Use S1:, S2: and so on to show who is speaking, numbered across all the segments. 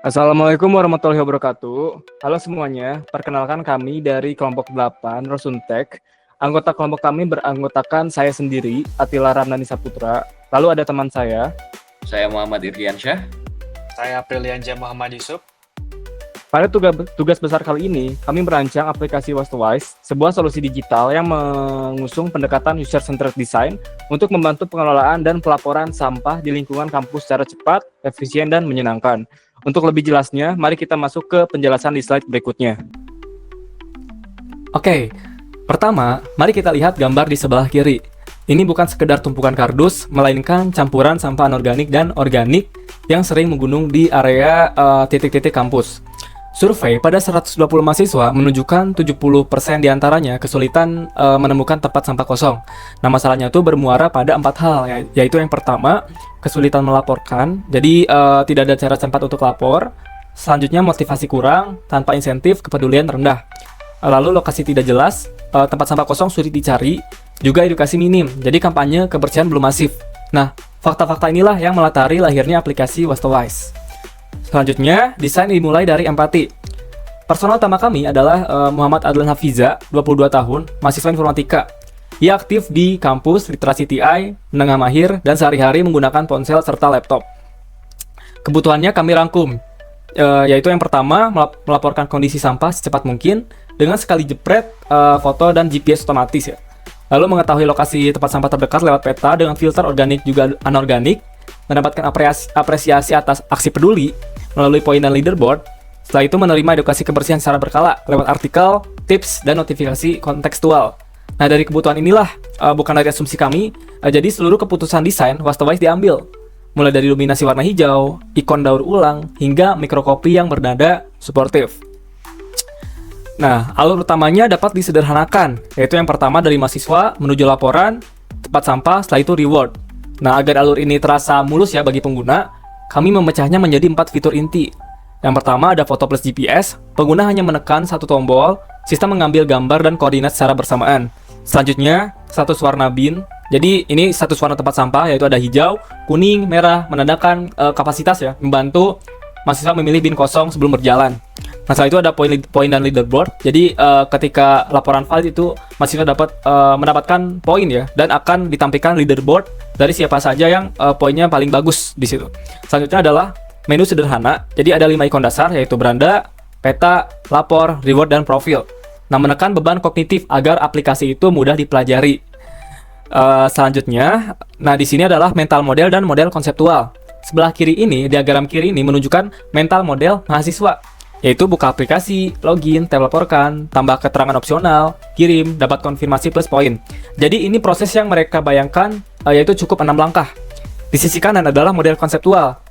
S1: Assalamualaikum warahmatullahi wabarakatuh. Halo semuanya, perkenalkan kami dari kelompok 8 Rosuntek. Anggota kelompok kami beranggotakan saya sendiri, Atila Ramdhani Saputra. Lalu ada teman
S2: Saya Muhammad Irdiansyah.
S3: Saya Apriliansyah Muhammad Yusuf.
S1: Pada tugas besar kali ini, kami merancang aplikasi Wastewise, sebuah solusi digital yang mengusung pendekatan user-centered design untuk membantu pengelolaan dan pelaporan sampah di lingkungan kampus secara cepat, efisien, dan menyenangkan. Untuk lebih jelasnya, mari kita masuk ke penjelasan di slide berikutnya.
S4: Oke, pertama, mari kita lihat gambar di sebelah kiri. Ini bukan sekedar tumpukan kardus, melainkan campuran sampah anorganik dan organik yang sering menggunung di area titik-titik kampus. Survei pada 120 mahasiswa menunjukkan 70% diantaranya kesulitan menemukan tempat sampah kosong. Nah, masalahnya itu bermuara pada 4 hal, yaitu yang pertama, kesulitan melaporkan, jadi tidak ada cara cepat untuk lapor. Selanjutnya, motivasi kurang, tanpa insentif, kepedulian rendah. Lalu lokasi tidak jelas, tempat sampah kosong sulit dicari, juga edukasi minim, jadi kampanye kebersihan belum masif. Nah, fakta-fakta inilah yang melatari lahirnya aplikasi Wastewise. Selanjutnya, desain dimulai dari empati. Personal utama kami adalah Muhammad Adlan Hafiza, 22 tahun, mahasiswa informatika. Ia aktif di kampus literasi TI, menengah mahir, dan sehari-hari menggunakan ponsel serta laptop. Kebutuhannya kami rangkum, yaitu yang pertama, melaporkan kondisi sampah secepat mungkin, dengan sekali jepret foto dan GPS otomatis ya. Lalu mengetahui lokasi tempat sampah terdekat lewat peta dengan filter organik juga anorganik, mendapatkan apresiasi atas aksi peduli melalui poin dan leaderboard. Setelah itu menerima edukasi kebersihan secara berkala lewat artikel, tips, dan notifikasi kontekstual. Nah, dari kebutuhan inilah, bukan dari asumsi kami, jadi seluruh keputusan desain Wastewise diambil. Mulai dari dominasi warna hijau, ikon daur ulang, hingga mikrokopi yang bernada suportif. Nah, alur utamanya dapat disederhanakan, yaitu yang pertama dari mahasiswa menuju laporan, tempat sampah, setelah itu reward. Nah, agar alur ini terasa mulus ya bagi pengguna, kami memecahnya menjadi 4 fitur inti. Yang pertama ada foto plus GPS, pengguna hanya menekan satu tombol, sistem mengambil gambar dan koordinat secara bersamaan. Selanjutnya, status warna bin. Jadi ini status warna tempat sampah, yaitu ada hijau, kuning, merah, menandakan kapasitas ya, membantu mahasiswa memilih bin kosong sebelum berjalan. Nah, setelah itu ada poin dan leaderboard. Jadi ketika laporan valid itu mahasiswa dapat mendapatkan poin ya, dan akan ditampilkan leaderboard dari siapa saja yang poinnya paling bagus di situ. Selanjutnya adalah menu sederhana. Jadi ada 5 ikon dasar, yaitu beranda, peta, lapor, reward, dan profil. Nah, menekan beban kognitif agar aplikasi itu mudah dipelajari. Selanjutnya, nah di sini adalah mental model dan model konseptual. Sebelah kiri ini, diagram kiri ini menunjukkan mental model mahasiswa, yaitu buka aplikasi, login, tab laporkan, tambah keterangan opsional, kirim, dapat konfirmasi plus poin. Jadi ini proses yang mereka bayangkan, yaitu cukup 6 langkah. Di sisi kanan adalah model konseptual,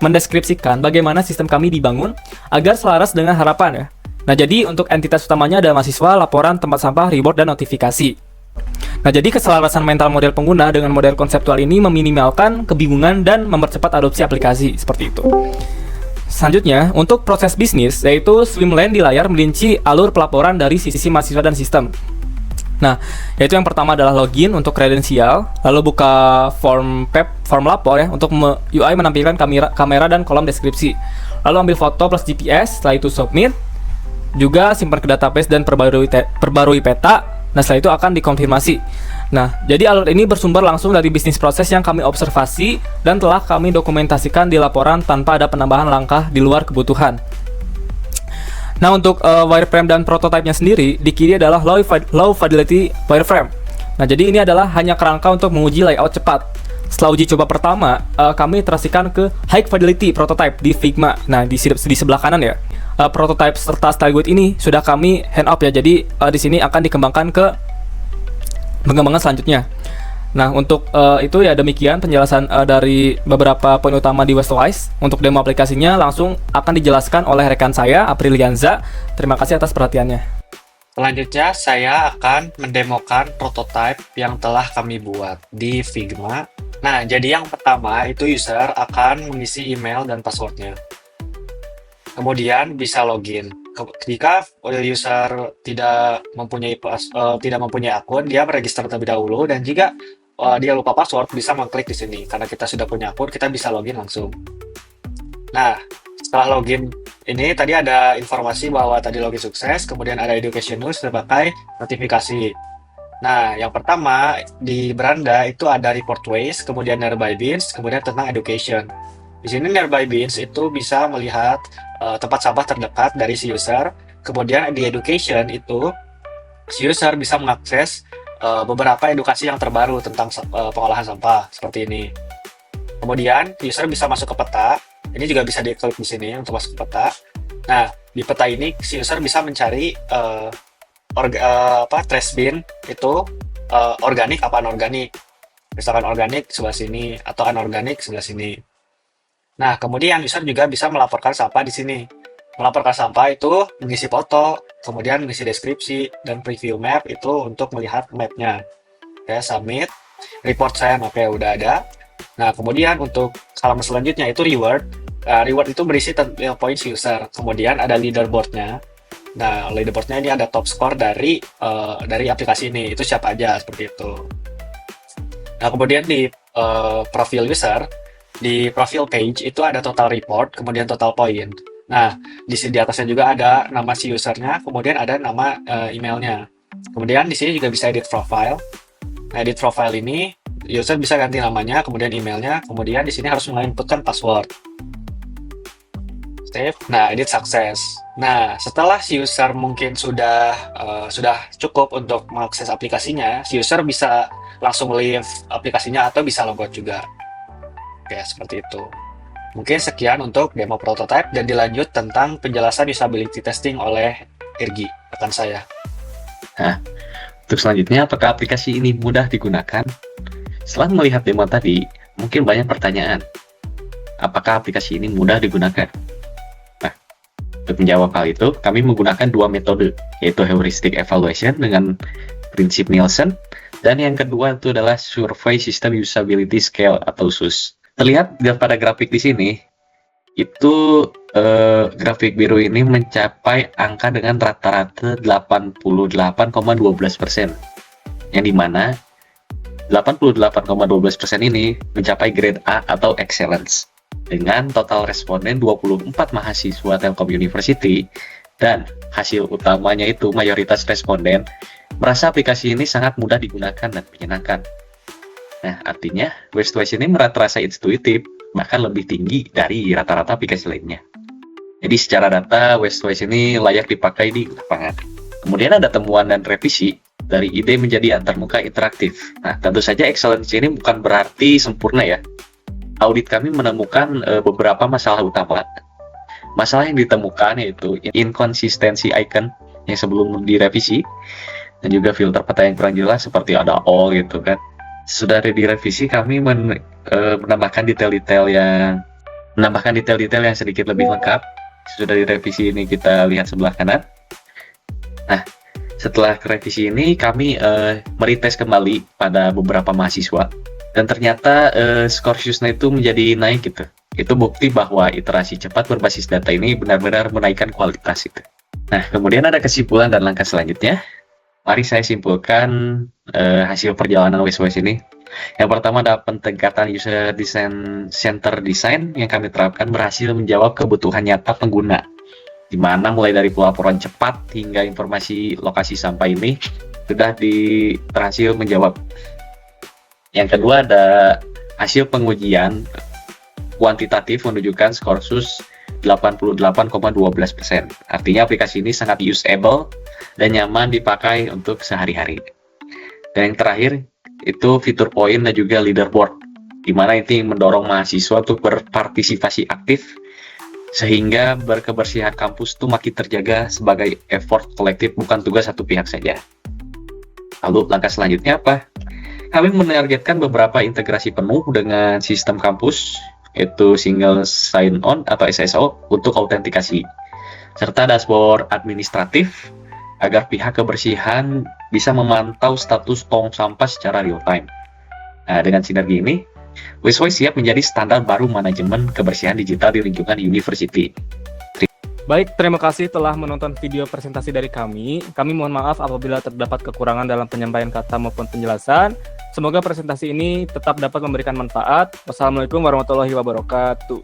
S4: mendeskripsikan bagaimana sistem kami dibangun agar selaras dengan harapan ya. Nah, jadi untuk entitas utamanya ada mahasiswa, laporan, tempat sampah, reward, dan notifikasi. Nah, jadi keselarasan mental model pengguna dengan model konseptual ini meminimalkan kebingungan dan mempercepat adopsi aplikasi, seperti itu. Selanjutnya, untuk proses bisnis, yaitu Swimlane di layar melinci alur pelaporan dari sisi mahasiswa dan sistem. Nah, yaitu yang pertama adalah login untuk kredensial, lalu buka form lapor ya, untuk UI menampilkan kamera dan kolom deskripsi. Lalu ambil foto plus GPS, setelah itu submit, juga simpan ke database dan perbarui peta. Nah, setelah itu akan dikonfirmasi. Nah, jadi alur ini bersumber langsung dari bisnis proses yang kami observasi dan telah kami dokumentasikan di laporan tanpa ada penambahan langkah di luar kebutuhan. Nah, untuk wireframe dan prototipe-nya sendiri, di kiri adalah low fidelity wireframe. Nah, jadi ini adalah hanya kerangka untuk menguji layout cepat. Setelah uji coba pertama, kami iterasikan ke high fidelity prototype di Figma. Nah, di sebelah kanan ya. Prototype serta style guide ini sudah kami hand off ya. Jadi di sini akan dikembangkan ke pengembangan selanjutnya. Nah, untuk itu ya demikian penjelasan dari beberapa poin utama di Wastewise. Untuk demo aplikasinya langsung akan dijelaskan oleh rekan saya, Aprilianza. Terima kasih atas perhatiannya.
S3: Selanjutnya, saya akan mendemokan prototipe yang telah kami buat di Figma. Nah, jadi yang pertama itu user akan mengisi email dan passwordnya. Kemudian bisa login. Jika user tidak mempunyai akun, dia meregister terlebih dahulu, dan jika dia lupa password, bisa mengklik di sini. Karena kita sudah punya akun, kita bisa login langsung. Nah, Setelah login ini tadi ada informasi bahwa tadi login sukses, kemudian ada education news terpakai notifikasi. Nah, yang pertama di beranda itu ada report waste, kemudian nearby bins, kemudian tentang education. Di sini nearby bins itu bisa melihat tempat sampah terdekat dari si user. Kemudian di education itu si user bisa mengakses beberapa edukasi yang terbaru tentang pengolahan sampah seperti ini. Kemudian user bisa masuk ke peta. Ini juga bisa diklik di sini untuk masuk ke peta. Nah, di peta ini si user bisa mencari trash bin itu organik apa anorganik. Misalkan organik sebelah sini atau anorganik sebelah sini. Nah, kemudian user juga bisa melaporkan sampah di sini. Melaporkan sampah itu mengisi foto, kemudian mengisi deskripsi, dan preview map itu untuk melihat mapnya. Oke, submit. Report send, oke, udah ada. Nah, kemudian untuk halaman selanjutnya itu reward. Reward itu berisi poin user. Kemudian ada leaderboardnya. Nah, leaderboardnya ini ada top score dari aplikasi ini. Itu siapa aja, seperti itu. Nah, kemudian di profil user, di profil page itu ada total report, kemudian total point. Nah, di atasnya juga ada nama si usernya, kemudian ada nama emailnya. Kemudian di sini juga bisa edit profile. Nah, edit profile ini user bisa ganti namanya, kemudian emailnya, kemudian di sini harus menginputkan password. Save. Nah, edit sukses. Nah, setelah si user mungkin sudah cukup untuk mengakses aplikasinya, si user bisa langsung leave aplikasinya atau bisa logout juga. Oke, seperti itu. Mungkin sekian untuk demo prototype dan dilanjut tentang penjelasan usability testing oleh Irgi, rekan saya.
S2: Nah, untuk selanjutnya, apakah aplikasi ini mudah digunakan? Setelah melihat demo tadi, mungkin banyak pertanyaan. Apakah aplikasi ini mudah digunakan? Nah, untuk menjawab hal itu, kami menggunakan dua metode, yaitu heuristic evaluation dengan prinsip Nielsen, dan yang kedua itu adalah survey system usability scale atau SUS. Terlihat pada grafik di sini, itu grafik biru ini mencapai angka dengan rata-rata 88,12%, yang dimana 88,12% ini mencapai grade A atau excellence, dengan total responden 24 mahasiswa Telkom University, dan hasil utamanya itu mayoritas responden merasa aplikasi ini sangat mudah digunakan dan menyenangkan. Nah, artinya Wastewise ini terasa intuitif, bahkan lebih tinggi dari rata-rata aplikasi lainnya. Jadi secara data, Wastewise ini layak dipakai di lapangan. Kemudian ada temuan dan revisi dari ide menjadi antarmuka interaktif. Nah, tentu saja excellence ini bukan berarti sempurna ya. Audit kami menemukan beberapa masalah utama. Masalah yang ditemukan yaitu inkonsistensi icon yang sebelum direvisi, dan juga filter peta yang kurang jelas seperti ada all gitu kan. Sudah direvisi, kami menambahkan detail-detail yang sedikit lebih lengkap. Sudah direvisi, ini kita lihat sebelah kanan. Nah, setelah revisi ini kami meretest kembali pada beberapa mahasiswa, dan ternyata skor SUS-nya itu menjadi naik gitu. Itu bukti bahwa iterasi cepat berbasis data ini benar-benar menaikkan kualitas itu. Nah, kemudian ada kesimpulan dan langkah selanjutnya. Mari saya simpulkan hasil perjalanan Wastewise ini. Yang pertama ada pendekatan user center design yang kami terapkan berhasil menjawab kebutuhan nyata pengguna, di mana mulai dari pelaporan cepat hingga informasi lokasi sampah ini sudah berhasil menjawab. Yang kedua ada hasil pengujian kuantitatif menunjukkan skor SUS 88,12%. Artinya aplikasi ini sangat usable dan nyaman dipakai untuk sehari-hari. Dan yang terakhir itu fitur poin dan juga leaderboard, di mana ini mendorong mahasiswa untuk berpartisipasi aktif sehingga kebersihan kampus itu makin terjaga sebagai effort kolektif, bukan tugas satu pihak saja. Lalu langkah selanjutnya apa? Kami menargetkan beberapa integrasi penuh dengan sistem kampus, yaitu single sign-on atau SSO untuk autentikasi, serta dashboard administratif agar pihak kebersihan bisa memantau status tong sampah secara real-time. Nah, dengan sinergi ini, Wastewise siap menjadi standar baru manajemen kebersihan digital di lingkungan university.
S1: Baik, terima kasih telah menonton video presentasi dari kami. Kami mohon maaf apabila terdapat kekurangan dalam penyampaian kata maupun penjelasan. Semoga presentasi ini tetap dapat memberikan manfaat. Wassalamualaikum warahmatullahi wabarakatuh.